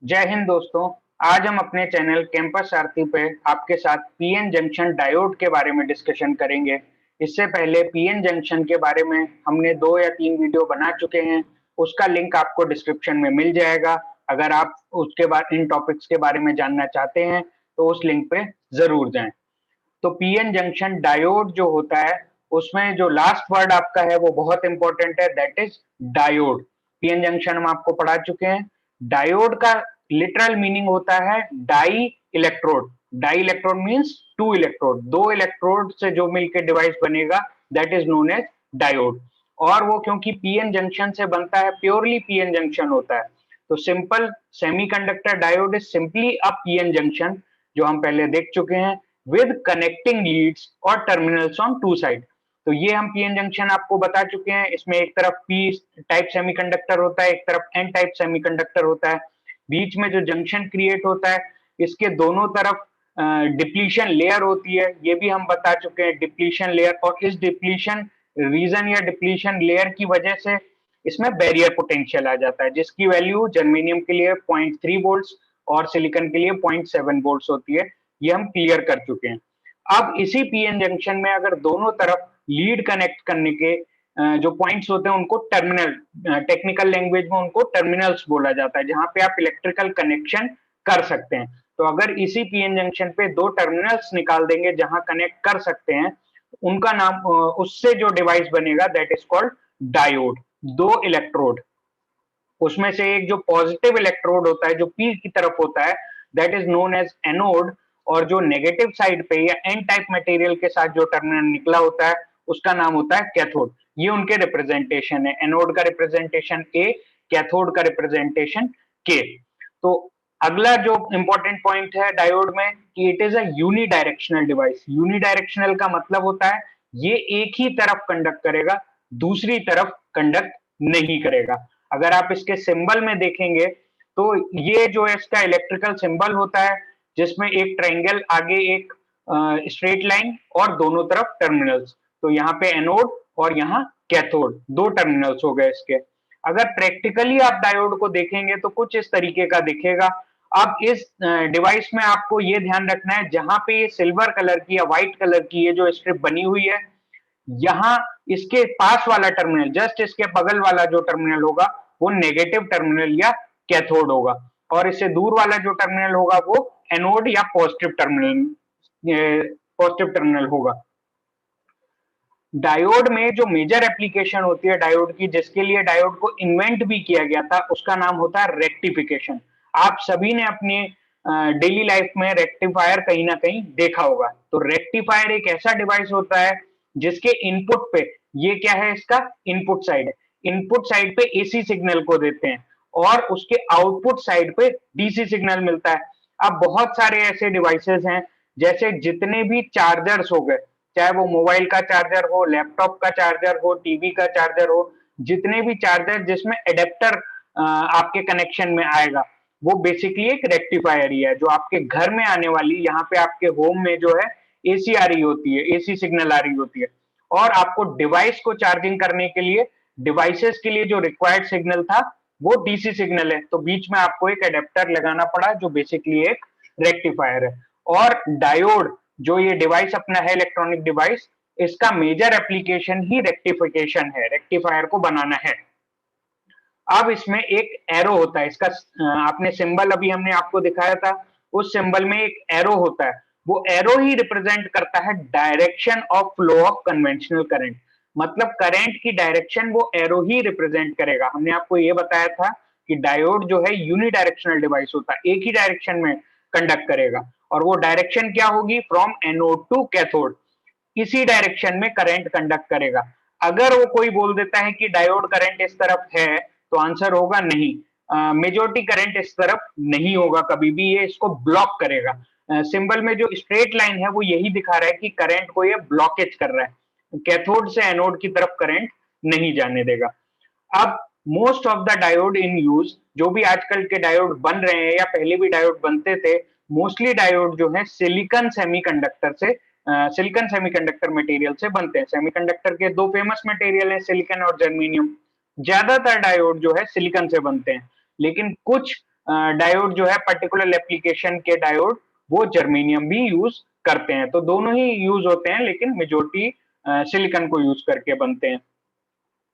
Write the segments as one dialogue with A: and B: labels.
A: जय हिंद दोस्तों। आज हम अपने चैनल कैंपस सारथी पे आपके साथ पीएन जंक्शन डायोड के बारे में डिस्कशन करेंगे। इससे पहले पीएन जंक्शन के बारे में हमने 2 या 3 वीडियो बना चुके हैं। उसका लिंक आपको डिस्क्रिप्शन में मिल जाएगा। अगर आप उसके बाद इन टॉपिक्स के बारे में जानना चाहते हैं तो उस लिंक पे जरूर जाएं। तो पीएन जंक्शन डायोड जो होता है उसमें जो लास्ट वर्ड आपका है वो बहुत इंपॉर्टेंट है, that is diode. PN junction हम आपको पढ़ा चुके हैं। डायोड का लिटरल मीनिंग होता है di electrode. Di electrode means 2 electrode, 2 electrode से जो मिलकर डिवाइस बनेगा that is known as diode. और वो क्योंकि पीएन जंक्शन से बनता है, प्योरली पीएन जंक्शन होता है, तो simple semiconductor diode is simply a PN junction, जो हम पहले देख चुके हैं, विद कनेक्टिंग लीड्स और टर्मिनल्स ऑन टू साइड। तो ये हम पीएन जंक्शन आपको बता चुके हैं। इसमें एक तरफ पी टाइप सेमीकंडक्टर होता है, एक तरफ एन टाइप सेमीकंडक्टर होता है। बीच में जो जंक्शन क्रिएट होता है इसके दोनों तरफ डिप्लीशन लेयर होती है, ये भी हम बता चुके हैं, डिप्लीशन लेयर। और इस डिप्लीशन रीजन या डिप्लीशन लेयर की वजह से इसमें बैरियर पोटेंशियल आ जाता है, जिसकी वैल्यू जर्मेनियम के लिए 0.3 वोल्ट्स और सिलिकॉन के लिए 0.7 वोल्ट्स होती है। ये हम क्लियर कर चुके हैं। अब इसी पीएन जंक्शन में अगर दोनों तरफ लीड कनेक्ट करने के जो पॉइंट्स होते हैं उनको टर्मिनल, टेक्निकल लैंग्वेज में उनको टर्मिनल्स बोला जाता है, जहां पे आप इलेक्ट्रिकल कनेक्शन कर सकते हैं। तो अगर इसी पीएन जंक्शन पे 2 टर्मिनल्स निकाल देंगे जहां कनेक्ट कर सकते हैं, उनका नाम, उससे जो डिवाइस बनेगा that is called diode. 2 electrode, उसमें से एक जो पॉजिटिव इलेक्ट्रोड होता है जो पी की तरफ होता है that is known as anode, और जो नेगेटिव साइड पे या एन टाइप मटेरियल के साथ जो टर्मिनल निकला होता है उसका नाम होता है कैथोड। ये उनके रिप्रेजेंटेशन है, एनोड का रिप्रेजेंटेशन ए, कैथोड का रिप्रेजेंटेशन के। तो अगला जो इंपॉर्टेंट पॉइंट है डायोड में कि it is a unidirectional device. Unidirectional का मतलब होता है ये एक ही तरफ कंडक्ट करेगा, दूसरी तरफ कंडक्ट नहीं करेगा। अगर आप इसके सिंबल में देखेंगे तो ये जो है इसका इलेक्ट्रिकल सिंबल होता है, जिसमें एक ट्रायंगल, आगे एक स्ट्रेट लाइन और दोनों तरफ टर्मिनल्स। तो यहाँ पे एनोड और यहाँ कैथोड, 2 टर्मिनल्स हो गए इसके। अगर प्रैक्टिकली आप डायोड को देखेंगे तो कुछ इस तरीके का दिखेगा। अब इस डिवाइस में आपको ये ध्यान रखना है, जहां पे ये सिल्वर कलर की या व्हाइट कलर की ये जो स्ट्रिप बनी हुई है, यहाँ इसके पास वाला टर्मिनल, जस्ट इसके बगल वाला जो टर्मिनल होगा वो नेगेटिव टर्मिनल या कैथोड होगा, और इससे दूर वाला जो टर्मिनल होगा वो एनोड या पॉजिटिव टर्मिनल होगा। डायोड में जो मेजर एप्लीकेशन होती है डायोड की, जिसके लिए डायोड को इन्वेंट भी किया गया था, उसका नाम होता है रेक्टिफिकेशन। आप सभी ने अपने डेली लाइफ में रेक्टिफायर कहीं ना कहीं देखा होगा। तो रेक्टिफायर एक ऐसा डिवाइस होता है जिसके इनपुट पे, ये क्या है, इसका इनपुट साइड है, इनपुट साइड पे एसी सिग्नल को देते हैं और उसके आउटपुट साइड पे डीसी सिग्नल मिलता है। अब बहुत सारे ऐसे डिवाइसेस हैं, जैसे जितने भी चार्जर्स हो गए, चाहे वो मोबाइल का चार्जर हो, लैपटॉप का चार्जर हो, टीवी का चार्जर हो, जितने भी चार्जर जिसमें एडेप्टर आपके कनेक्शन में आएगा, वो बेसिकली एक रेक्टिफायर ही है, जो आपके घर में आने वाली, यहाँ पे आपके होम में जो है एसी आ रही होती है, एसी सिग्नल आ रही होती है, और आपको डिवाइस को चार्जिंग करने के लिए, डिवाइसेस के लिए जो रिक्वायर्ड सिग्नल था वो डीसी सिग्नल है। तो बीच में आपको एक एडेप्टर लगाना पड़ा जो बेसिकली एक रेक्टिफायर है। और डायोड जो ये डिवाइस अपना है, इलेक्ट्रॉनिक डिवाइस, इसका मेजर एप्लीकेशन ही रेक्टिफिकेशन है, रेक्टिफायर को बनाना है। अब इसमें एक एरो होता है, इसका आपने सिंबल अभी हमने आपको दिखाया था, उस सिंबल में एक एरो होता है। वो एरो ही रिप्रेजेंट करता है direction of flow of conventional current. मतलब करंट की डायरेक्शन वो एरो ही रिप्रेजेंट करेगा। हमने आपको ये बताया था कि डायोड जो है यूनिडायरेक्शनल डिवाइस होता है, एक ही डायरेक्शन में कंडक्ट करेगा, और वो डायरेक्शन क्या होगी, फ्रॉम एनोड टू कैथोड, इसी डायरेक्शन में करंट कंडक्ट करेगा। अगर वो कोई बोल देता है कि डायोड करंट इस तरफ है, तो आंसर होगा नहीं। मेजोरिटी करंट इस तरफ नहीं होगा कभी भी, ये इसको ब्लॉक करेगा। सिंबल में जो स्ट्रेट लाइन है वो यही दिखा रहा है कि करंट को ये ब्लॉकेज कर रहा है, कैथोड से एनोड की तरफ करंट नहीं जाने देगा। अब most of the diode in use, जो भी आजकल के डायोड बन रहे हैं या पहले भी डायोड बनते थे, मोस्टली डायोड जो है सिलिकॉन सेमीकंडक्टर से, सिलिकॉन सेमीकंडक्टर मटेरियल से बनते हैं। सेमीकंडक्टर के 2 फेमस मटेरियल है, सिलिकॉन और जर्मेनियम। ज्यादातर डायोड जो है सिलिकॉन से बनते हैं, लेकिन कुछ डायोड जो है पर्टिकुलर एप्लीकेशन के डायोड वो जर्मेनियम भी यूज करते हैं। तो दोनों ही यूज होते हैं, लेकिन मेजोरिटी सिलिकॉन को यूज करके बनते हैं।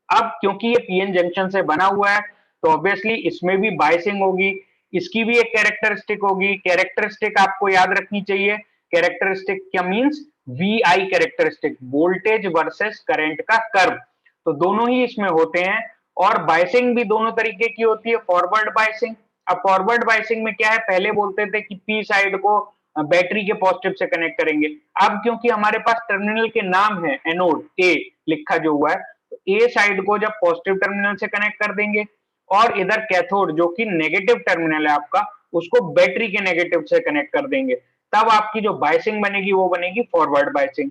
A: अब क्योंकि ये पीएन जंक्शन से बना हुआ है तो ऑब्वियसली इसमें भी बायसिंग होगी, इसकी भी एक कैरेक्टरिस्टिक होगी। कैरेक्टरिस्टिक आपको याद रखनी चाहिए। कैरेक्टरिस्टिक क्या means? VI characteristic, voltage versus current का कर्व। तो दोनों ही इसमें होते हैं। और बायसिंग भी दोनों तरीके की होती है। फॉरवर्ड बायसिंग, अब फॉरवर्ड बायसिंग में क्या है, पहले बोलते थे कि पी साइड को बैटरी के पॉजिटिव से कनेक्ट करेंगे। अब क्योंकि हमारे पास टर्मिनल के नाम है एनोड ए लिखा जो हुआ है, तो ए साइड को जब पॉजिटिव टर्मिनल से कनेक्ट कर देंगे और इधर कैथोड जो कि नेगेटिव टर्मिनल है आपका, उसको बैटरी के नेगेटिव से कनेक्ट कर देंगे, तब आपकी जो बायसिंग बनेगी वो बनेगी फॉरवर्ड बायसिंग।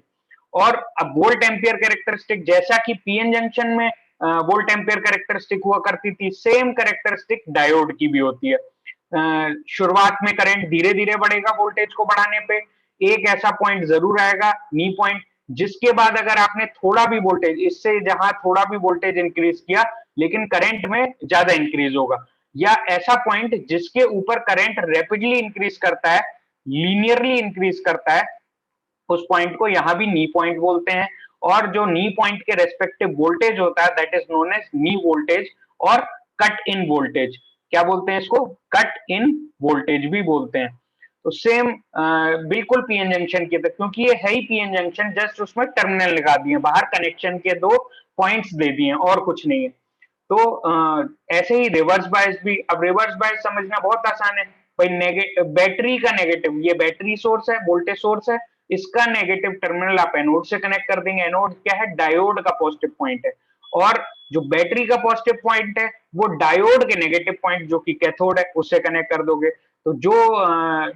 A: और अब वोल्ट एम्पियर कैरेक्टरिस्टिक, जैसा कि पीएन जंक्शन में वोल्ट एम्पियर कैरेक्टरिस्टिक हुआ करती थी, सेम कैरेक्टरिस्टिक डायोड की भी होती है। शुरुआत में करंट धीरे धीरे बढ़ेगा वोल्टेज को बढ़ाने पे, एक ऐसा पॉइंट जरूर आएगा नी पॉइंट, जिसके बाद अगर आपने थोड़ा भी वोल्टेज, इससे जहां थोड़ा भी वोल्टेज इंक्रीज किया लेकिन करंट में ज्यादा इंक्रीज होगा, या ऐसा पॉइंट जिसके ऊपर करंट रैपिडली इंक्रीज करता है, लीनियरली इंक्रीज करता है, उस पॉइंट को यहां भी नी पॉइंट बोलते हैं। और जो नी पॉइंट के रेस्पेक्टिव वोल्टेज होता है that is known as knee voltage और कट इन वोल्टेज। क्या बोलते हैं इसको? कट इन वोल्टेज भी बोलते हैं। तो सेम बिल्कुल पीएन जंक्शन की तरह, क्योंकि ये है ही पीएन जंक्शन, जस्ट उसमें टर्मिनल लगा दिए, बाहर कनेक्शन के दो पॉइंट्स दे दिए और कुछ नहीं है। तो ऐसे ही रिवर्स बायस भी। अब रिवर्स बायस समझना बहुत आसान है भाई। बैटरी का नेगेटिव, ये बैटरी सोर्स है, वोल्टेज सोर्स है, इसका नेगेटिव टर्मिनल आप एनोड से कनेक्ट कर देंगे। एनोड क्या है? डायोड का पॉजिटिव पॉइंट है। और जो बैटरी का पॉजिटिव पॉइंट है वो डायोड के नेगेटिव पॉइंट जो कि कैथोड है उससे कनेक्ट कर दोगे। तो जो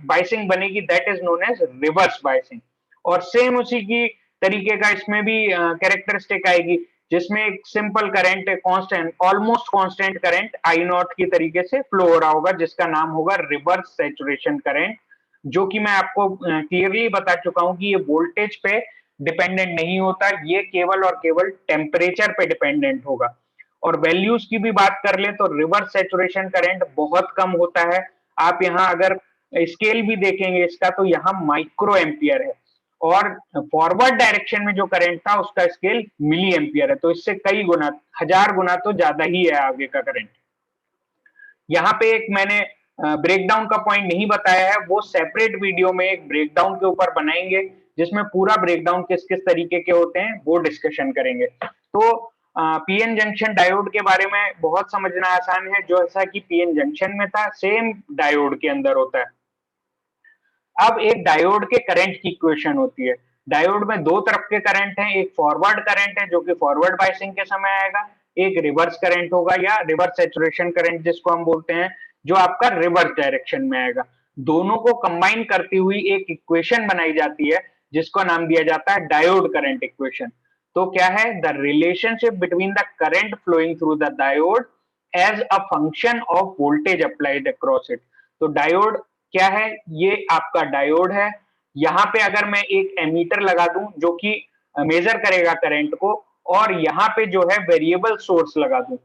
A: बाइसिंग बनेगी that is known as reverse biasing. और सेम उसी की तरीके का इसमें भी कैरेक्टरिस्टिक आएगी, जिसमें एक simple current, constant, almost constant current I not की तरीके से फ्लो हो रहा होगा, जिसका नाम होगा रिवर्स सैचुरेशन करंट। जो कि मैं आपको क्लियरली बता चुका हूं कि ये वोल्टेज पे डिपेंडेंट नहीं होता, ये केवल और केवल टेम्परेचर पे डिपेंडेंट होगा। और वैल्यूज की भी बात कर ले तो रिवर्स सैचुरेशन करंट बहुत कम होता है। आप यहाँ अगर स्केल भी देखेंगे इसका तो यहाँ माइक्रो एम्पियर है, और फॉरवर्ड डायरेक्शन में जो करंट था उसका स्केल मिली एम्पियर है। तो इससे कई गुना, 1000 गुना तो ज्यादा ही है आगे का करंट। यहाँ पे एक मैंने ब्रेकडाउन का पॉइंट नहीं बताया है, वो सेपरेट वीडियो में एक ब्रेकडाउन के ऊपर बनाएंगे, जिसमें पूरा ब्रेकडाउन किस किस तरीके के होते हैं वो डिस्कशन करेंगे। तो पीएन जंक्शन डायोड के बारे में बहुत समझना आसान है, जो ऐसा कि पीएन जंक्शन में था सेम डायोड के अंदर होता है। अब एक डायोड के करंट की इक्वेशन होती है। डायोड में दो तरफ के करंट हैं, एक फॉरवर्ड करंट है जो कि फॉरवर्ड बायसिंग के समय आएगा, एक रिवर्स करंट होगा या रिवर्स सैचुरेशन करंट जिसको हम बोलते हैं, जो आपका रिवर्स डायरेक्शन में आएगा। दोनों को कंबाइन करती हुई एक इक्वेशन बनाई जाती है जिसको नाम दिया जाता है डायोड करंट इक्वेशन। तो क्या है? The relationship between the current flowing through the diode as a function of voltage applied across it. तो डायोड क्या है? ये आपका डायोड है। यहाँ पे अगर मैं एक एमीटर लगा दूं जो कि मेजर करेगा करंट को, और यहाँ पे जो है वेरिएबल सोर्स लगा दूं,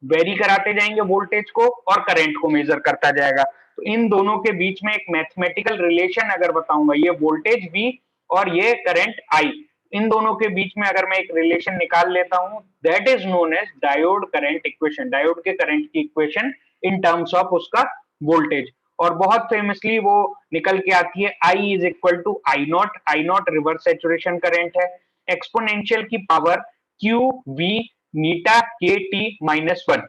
A: वेरी कराते जाएंगे वोल्टेज को और करंट को मेजर करता जाएगा। तो इन दोनों के बीच में एक मैथमेटिकल रिलेशन अगर बताऊंगा, ये वोल्टेज V और ये करंट I, इन दोनों के बीच में अगर मैं एक रिलेशन निकाल लेता हूं, that is known as diode current equation. Diode के करंट की इक्वेशन इन टर्म्स ऑफ उसका वोल्टेज। और बहुत फेमसली वो निकल के आती है I is equal to I naught. I naught reverse saturation current है, एक्सपोनेंशियल की पावर क्यू वी नीटा के टी माइनस 1।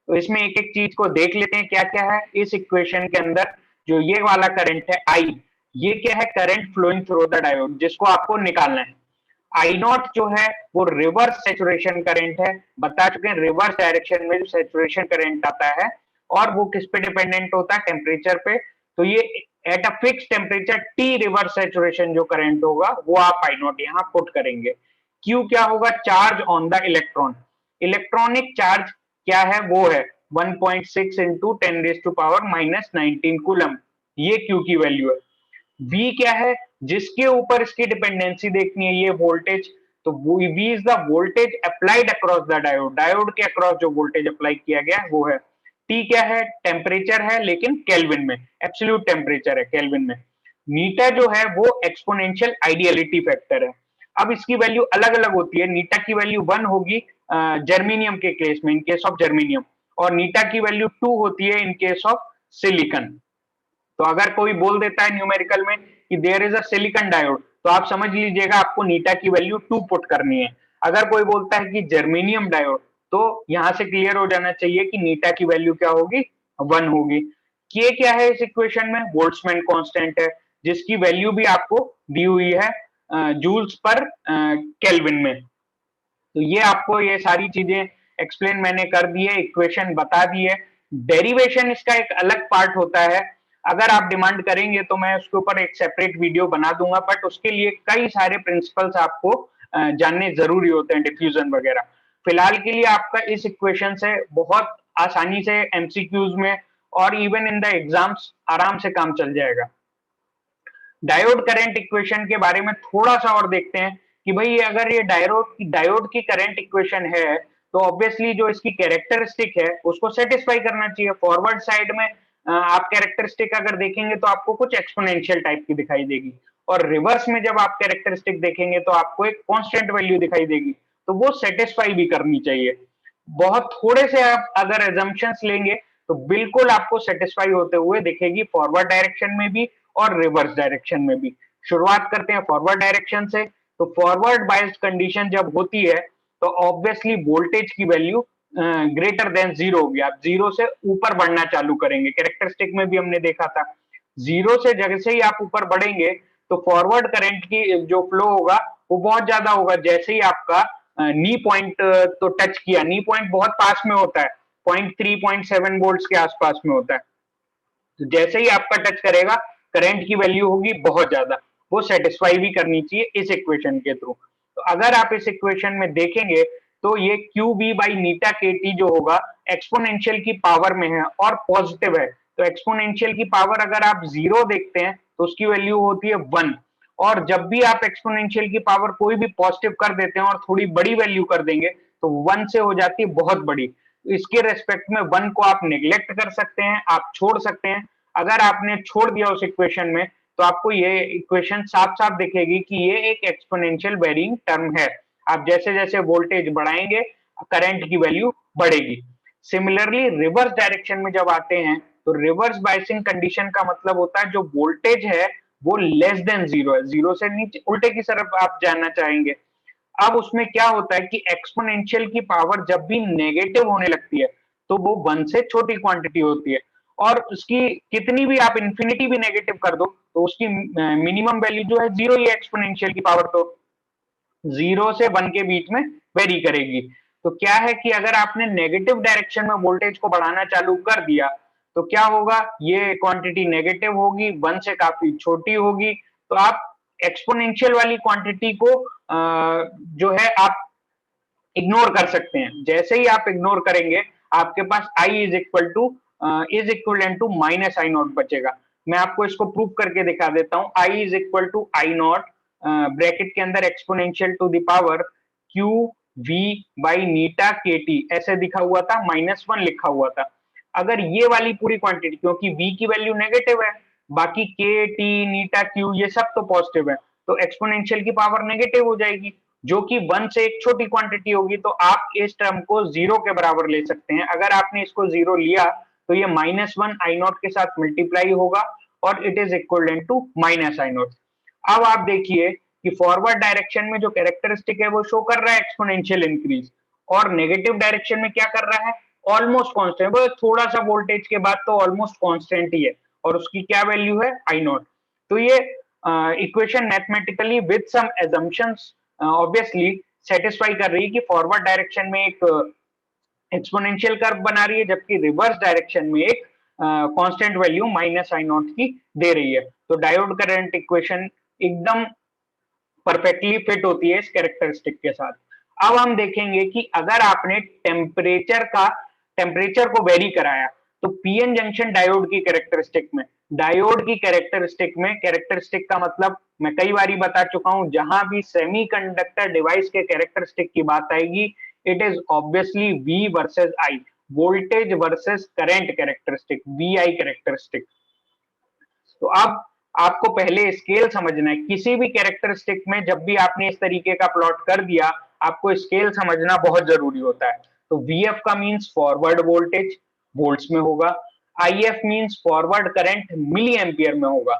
A: तो इसमें एक एक चीज को देख लेते हैं क्या क्या है इस इक्वेशन के अंदर। जो ये वाला करंट है आई, ये क्या है? Current flowing through the diode, जिसको आपको निकालना है। आई नॉट जो है वो रिवर्स सैचुरेशन करंट है, बता चुके हैं रिवर्स डायरेक्शन में जो सैचुरेशन करंट आता है, और वो किस पे डिपेंडेंट होता है? टेम्परेचर पे। तो ये at a fix temperature T reverse saturation जो करंट होगा वो आप आई नॉट यहाँ पुट करेंगे। क्यू क्या होगा? Charge on the electron. Electronic charge क्या है? वो है 1.6 इंटू 10⁻⁻19 कूलम, ये क्यू की वैल्यू है। V क्या है? जिसके ऊपर इसकी डिपेंडेंसी देखनी है, ये वोल्टेज। तो V is the voltage applied across the diode, diode के अक्रॉस जो वोल्टेज अप्लाई किया गया वो है। टी क्या है, टेम्परेचर है लेकिन केल्विन में, एब्सोल्यूट टेम्परेचर है केल्विन में। नीटा जो है वो एक्सपोनेंशियल आइडियलिटी फैक्टर है। अब इसकी वैल्यू अलग अलग होती है। नीटा की वैल्यू 1 होगी जर्मीनियम के केस में, इन केस ऑफ जर्मीनियम, और नीटा की वैल्यू 2 होती है इन केस ऑफ सिलिकॉन। तो अगर कोई बोल देता है न्यूमेरिकल में कि there is a silicon diode, तो आप समझ लीजिएगा आपको नीटा की वैल्यू 2 पुट करनी है। अगर कोई बोलता है कि जर्मेनियम डायोड, तो यहां से क्लियर हो जाना चाहिए कि नीटा की वैल्यू क्या होगी, 1 होगी। के क्या है इस इक्वेशन में, बोल्ट्जमैन कांस्टेंट है, जिसकी वैल्यू भी आपको दी हुई है जूल्स पर केल्विन में। तो ये आपको ये सारी चीजें एक्सप्लेन मैंने कर दी है, इक्वेशन बता दी है। डेरिवेशन इसका एक अलग पार्ट होता है। अगर आप डिमांड करेंगे तो मैं उसके ऊपर एक सेपरेट वीडियो बना दूंगा, बट उसके लिए कई सारे प्रिंसिपल्स आपको जानने जरूरी होते हैं, डिफ्यूजन वगैरह। फिलहाल के लिए आपका इस इक्वेशन से बहुत आसानी से एमसीक्यूज में और इवन इन द एग्जाम्स आराम से काम चल जाएगा। डायोड करंट इक्वेशन के बारे में थोड़ा सा और देखते हैं कि भाई अगर ये डायोड की करंट इक्वेशन है, तो ऑब्वियसली जो इसकी कैरेक्टरिस्टिक है उसको सेटिस्फाई करना चाहिए। फॉरवर्ड साइड में आप कैरेक्टरिस्टिक अगर देखेंगे तो आपको कुछ एक्सपोनेंशियल टाइप की दिखाई देगी, और रिवर्स में जब आप कैरेक्टरिस्टिक देखेंगे तो आपको एक कांस्टेंट वैल्यू दिखाई देगी, तो वो सेटिस्फाई भी करनी चाहिए। बहुत थोड़े से आप अगर एजम्पशंस लेंगे तो बिल्कुल आपको सेटिस्फाई होते हुए दिखेगी, फॉरवर्ड डायरेक्शन में भी और रिवर्स डायरेक्शन में भी। शुरुआत करते हैं फॉरवर्ड डायरेक्शन से। तो फॉरवर्ड बायस्ड कंडीशन जब होती है तो ऑब्वियसली वोल्टेज की वैल्यू ग्रेटर देन जीरो होगी। आप जीरो से ऊपर बढ़ना चालू करेंगे, कैरेक्टरिस्टिक में भी हमने देखा था। जीरो से जैसे ही आप ऊपर बढ़ेंगे तो फॉरवर्ड करंट की जो फ्लो होगा वो बहुत ज्यादा होगा। जैसे ही आपका नी पॉइंट तो टच किया, नी पॉइंट बहुत पास में होता है, 0.3 0.7 वोल्ट्स के आसपास में होता है। तो जैसे ही आपका टच करेगा करंट की वैल्यू होगी बहुत ज्यादा, वो सेटिस्फाई भी करनी चाहिए इस इक्वेशन के थ्रू। तो अगर आप इस इक्वेशन में देखेंगे तो ये क्यू बी बाई नीटा के टी जो होगा एक्सपोनेंशियल की पावर में है और पॉजिटिव है। तो एक्सपोनेंशियल की पावर अगर आप जीरो देखते हैं तो उसकी वैल्यू होती है 1, और जब भी आप एक्सपोनेंशियल की पावर कोई भी पॉजिटिव कर देते हैं और थोड़ी बड़ी वैल्यू कर देंगे तो 1 से हो जाती है बहुत बड़ी। इसके रेस्पेक्ट में 1 को आप नेग्लेक्ट कर सकते हैं, आप छोड़ सकते हैं। अगर आपने छोड़ दिया उस इक्वेशन में तो आपको ये इक्वेशन साफ साफ दिखेगी कि ये एक एक्सपोनेंशियल वेरिंग टर्म है। आप जैसे जैसे वोल्टेज बढ़ाएंगे करंट की वैल्यू बढ़ेगी। सिमिलरली रिवर्स डायरेक्शन में जब आते हैं तो रिवर्स बायसिंग कंडीशन का मतलब होता है जो वोल्टेज है वो लेस देन जीरो है, जीरो से नीचे उल्टे की तरफ आप जानना चाहेंगे। अब उसमें क्या होता है कि एक्सपोनेंशियल की पावर जब भी नेगेटिव होने लगती है तो वो 1 से छोटी क्वांटिटी होती है, और उसकी कितनी भी आप इंफिनिटी भी नेगेटिव कर दो तो उसकी मिनिमम वैल्यू जो है जीरो ही है। एक्सपोनेंशियल की पावर तो 0 से 1 के बीच में वेरी करेगी। तो क्या है कि अगर आपने नेगेटिव डायरेक्शन में वोल्टेज को बढ़ाना चालू कर दिया तो क्या होगा, ये क्वांटिटी नेगेटिव होगी, 1 से काफी छोटी होगी। तो आप एक्सपोनेंशियल वाली क्वांटिटी को जो है आप इग्नोर कर सकते हैं। जैसे ही आप इग्नोर करेंगे आपके पास i is equal to minus I naught बचेगा। मैं आपको इसको प्रूव करके दिखा देता हूं। i is equal to I naught bracket के अंदर exponential to the power Q V by eta के टी ऐसे दिखा हुआ था, -1 लिखा हुआ था। अगर ये वाली पूरी क्वांटिटी, क्योंकि v की वैल्यू नेगेटिव है, बाकी के टी नीटा क्यू ये सब तो पॉजिटिव है, तो एक्सपोनेंशियल की पावर नेगेटिव हो जाएगी जो कि 1 से एक छोटी क्वांटिटी होगी। तो आप इस टर्म को जीरो के बराबर ले सकते हैं। अगर आपने इसको जीरो लिया तो ये -1 आई नॉट के साथ मल्टीप्लाई होगा और it is equal to minus I naught. अब आप देखिए कि फॉरवर्ड डायरेक्शन में जो कैरेक्टरिस्टिक है वो शो कर रहा है एक्सपोनेंशियल इंक्रीज, और नेगेटिव डायरेक्शन में क्या कर रहा है, ऑलमोस्ट कांस्टेंट। थोड़ा सा वोल्टेज के बाद तो ऑलमोस्ट कांस्टेंट ही है, और उसकी क्या वैल्यू है, आई नॉट। तो ये equation mathematically with some assumptions obviously satisfy कर रही है कि फॉरवर्ड डायरेक्शन में एक एक्सपोनेंशियल कर्व बना रही है, जबकि रिवर्स डायरेक्शन में एक constant value minus I not की दे रही है। तो डायोड करंट इक्वेशन एकदम परफेक्टली फिट होती है इस कैरेक्टरिस्टिक के साथ। अब हम देखेंगे कि अगर आपने टेम्परेचर को वेरी कराया तो पीएन जंक्शन डायोड की कैरेक्टरिस्टिक में, डायोड की कैरेक्टरिस्टिक में, कैरेक्टरिस्टिक का मतलब मैं कई बारी बता चुका हूं, जहां भी सेमीकंडक्टर डिवाइस के कैरेक्टरिस्टिक की बात आएगी it is obviously V versus I। Voltage versus current characteristic, VI characteristic. तो अब आपको पहले स्केल समझना है। किसी भी कैरेक्टरिस्टिक में जब भी आपने इस तरीके का प्लॉट कर दिया, आपको स्केल समझना बहुत जरूरी होता है। तो VF का मींस फॉरवर्ड वोल्टेज, वोल्ट्स में होगा। IF means forward current, milliampere में होगा।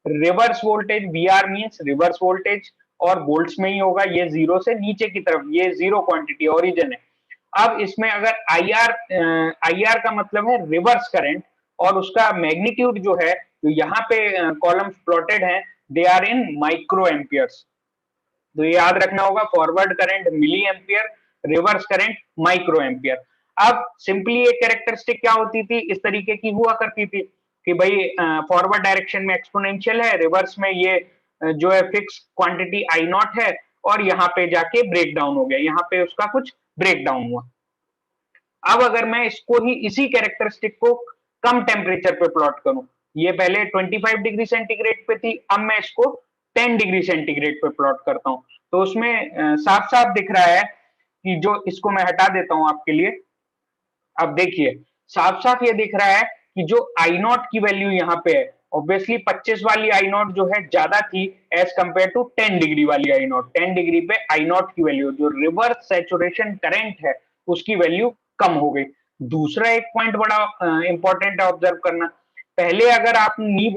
A: Reverse voltage VR means reverse voltage, और वोल्ट्स में ही होगा। ये जीरो से नीचे की तरफ, ये जीरो क्वांटिटी ओरिजिन है। अब इसमें अगर IR का मतलब है रिवर्स करंट, और उसका मैग्नीट्यूड जो है, तो यहाँ पे कॉलम्स प्लॉटेड हैं, they are in microamperes. तो ये याद रखना होगा, forward current milliampere, reverse current microampere. अब सिंपली एक कैरेक्टरिस्टिक क्या होती थी, इस तरीके की हुआ करती थी कि भाई फॉरवर्ड डायरेक्शन में एक्सपोनेंशियल है, रिवर्स में ये जो है फिक्स क्वांटिटी आई नॉट है, और यहाँ पे जाके ब्रेक डाउन हो गया, यहाँ पे उसका कुछ ब्रेक डाउन हुआ। अब अगर मैं इसको ही, इसी कैरेक्टरिस्टिक को कम टेम्परेचर पे प्लॉट करूं, ये पहले 25 डिग्री सेंटीग्रेड पे थी, अब मैं इसको 10 डिग्री सेंटीग्रेड पे प्लॉट करता हूं, तो उसमें साफ साफ दिख रहा है कि जो, इसको मैं हटा देता हूं आपके लिए। अब देखिए साफ साफ ये दिख रहा है कि जो आई नॉट की वैल्यू यहाँ पे है, ऑब्वियसली 25 वाली आई नॉट जो है ज्यादा थी एज कंपेयर टू 10 डिग्री वाली आई नॉट। 10 डिग्री पे आई नॉट की वैल्यू, जो रिवर्स सैचुरेशन करंट है, उसकी वैल्यू कम हो गई। दूसरा एक पॉइंट बड़ा इंपॉर्टेंट है ऑब्जर्व करना। पहले अगर आप नी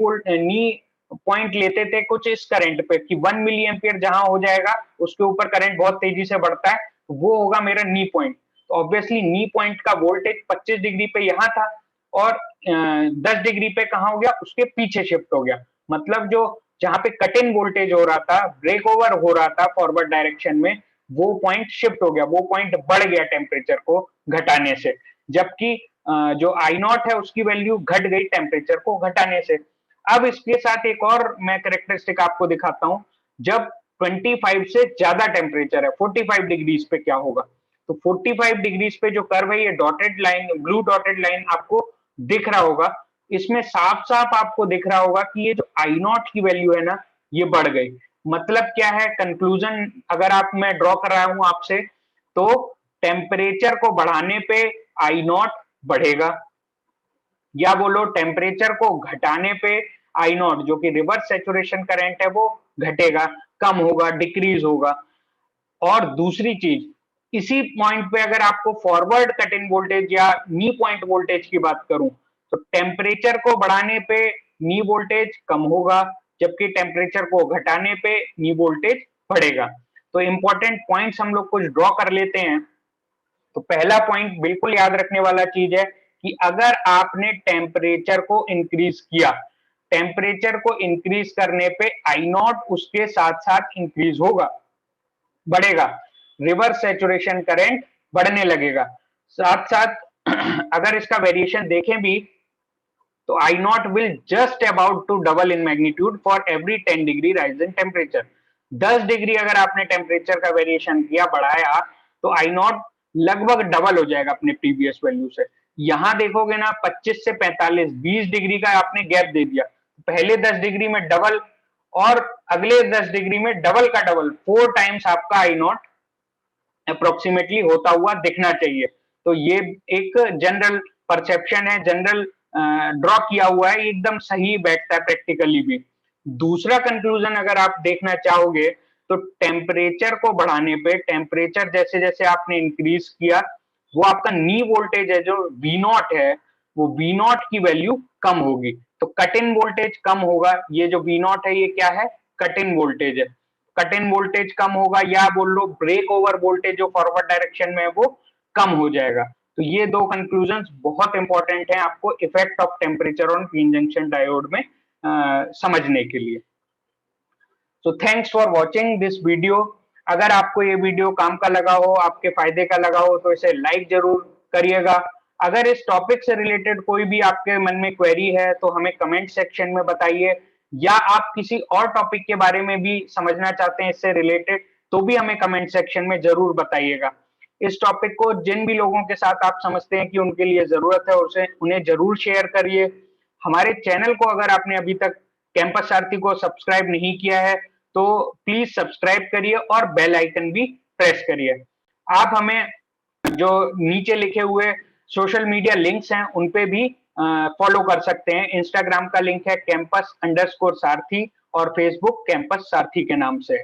A: पॉइंट लेते थे कुछ इस करंट पे कि 1 मिली एम्पियर जहां हो जाएगा, उसके ऊपर करंट बहुत तेजी से बढ़ता है, वो होगा मेरा नी पॉइंट। तो ऑब्वियसली नी पॉइंट का वोल्टेज 25 डिग्री पे यहां था, और 10 डिग्री पे कहां हो गया, उसके पीछे शिफ्ट हो गया। मतलब जो जहां पे कट इन वोल्टेज हो रहा था, ब्रेक ओवर हो रहा था फॉरवर्ड डायरेक्शन में, वो पॉइंट शिफ्ट हो गया, वो पॉइंट बढ़ गया टेम्परेचर को घटाने से। जबकि जो आई नॉट है उसकी वैल्यू घट गई टेम्परेचर को घटाने से। अब इसके साथ एक और मैं कैरेक्टरिस्टिक आपको दिखाता हूं, जब 25 से ज्यादा टेम्परेचर है, 45 डिग्रीज पे क्या होगा। तो 45 डिग्रीज पे जो कर्व है, ये dotted line, blue dotted line आपको दिख रहा होगा। इसमें साफ साफ आपको दिख रहा होगा कि ये जो आई नॉट की वैल्यू है ना, ये बढ़ गई। मतलब क्या है कंक्लूजन, अगर आप, मैं ड्रॉ कर रहा हूं आपसे, तो टेम्परेचर को बढ़ाने पे आई नॉट बढ़ेगा, या बोलो टेम्परेचर को घटाने पे आई नॉट, जो कि रिवर्स सैचुरेशन करंट है, वो घटेगा, कम होगा, डिक्रीज होगा। और दूसरी चीज, इसी पॉइंट पे अगर आपको फॉरवर्ड कट इन वोल्टेज या नी पॉइंट वोल्टेज की बात करूं, तो टेम्परेचर को बढ़ाने पे नी वोल्टेज कम होगा, जबकि टेम्परेचर को घटाने पे नी वोल्टेज बढ़ेगा। तो इंपॉर्टेंट पॉइंट्स हम लोग कुछ ड्रॉ कर लेते हैं। तो पहला पॉइंट बिल्कुल याद रखने वाला चीज है कि अगर आपने टेम्परेचर को इंक्रीज किया, टेम्परेचर को इंक्रीज करने पे आई नॉट उसके साथ साथ इंक्रीज होगा, बढ़ेगा, रिवर्स सैचुरेशन करंट बढ़ने लगेगा। साथ साथ अगर इसका वेरिएशन देखें भी, तो I naught will just about to double in magnitude for every 10 degree rise in temperature. 10 degree अगर आपने टेम्परेचर का वेरिएशन किया, बढ़ाया, तो आई नॉट लगभग डबल हो जाएगा अपने प्रीवियस वैल्यू से। यहां देखोगे ना, 25 से 45, 20 डिग्री का आपने गैप दे दिया, पहले 10 डिग्री में डबल, और अगले 10 डिग्री में डबल का डबल, 4 टाइम्स आपका आई नॉट अप्रोक्सीमेटली होता हुआ दिखना चाहिए। तो ये एक जनरल परसेप्शन है, जनरल ड्रॉ किया हुआ है, एकदम सही बैठता है प्रैक्टिकली भी। दूसरा कंक्लूजन अगर आप देखना चाहोगे, तो टेम्परेचर को बढ़ाने पे, टेम्परेचर जैसे जैसे आपने इंक्रीज किया, वो आपका नी वोल्टेज है जो वी नॉट है, वो वी नॉट की वैल्यू कम होगी। तो कट इन वोल्टेज कम होगा, ये जो वी नॉट है ये क्या है, कट इन वोल्टेज है। कट इन वोल्टेज कम होगा, या बोल लो ब्रेक ओवर वोल्टेज जो फॉरवर्ड डायरेक्शन में है वो कम हो जाएगा। तो ये दो कंक्लूजन्स बहुत इंपॉर्टेंट हैं आपको effect of temperature on PN junction diode में समझने के लिए। तो thanks for watching this video. अगर आपको ये वीडियो काम का लगा हो, आपके फायदे का लगा हो, तो इसे लाइक जरूर करिएगा। अगर इस टॉपिक से रिलेटेड कोई भी आपके मन में क्वेरी है, तो हमें कमेंट सेक्शन में बताइए, या आप किसी और टॉपिक के बारे में भी समझना चाहते हैं इससे रिलेटेड, तो भी हमें कमेंट सेक्शन में जरूर बताइएगा। इस टॉपिक को जिन भी लोगों के साथ आप समझते हैं कि उनके लिए जरूरत है, उसे उन्हें जरूर शेयर करिए। हमारे चैनल को अगर आपने अभी तक कैंपस सारथी को सब्सक्राइब नहीं किया है, तो प्लीज सब्सक्राइब करिए और बेल आइकन भी प्रेस करिए। आप हमें जो नीचे लिखे हुए सोशल मीडिया लिंक्स हैं उन पे भी फॉलो कर सकते हैं। इंस्टाग्राम का लिंक है कैंपस अंडरस्कोर सारथी और फेसबुक कैंपस सारथी के नाम से।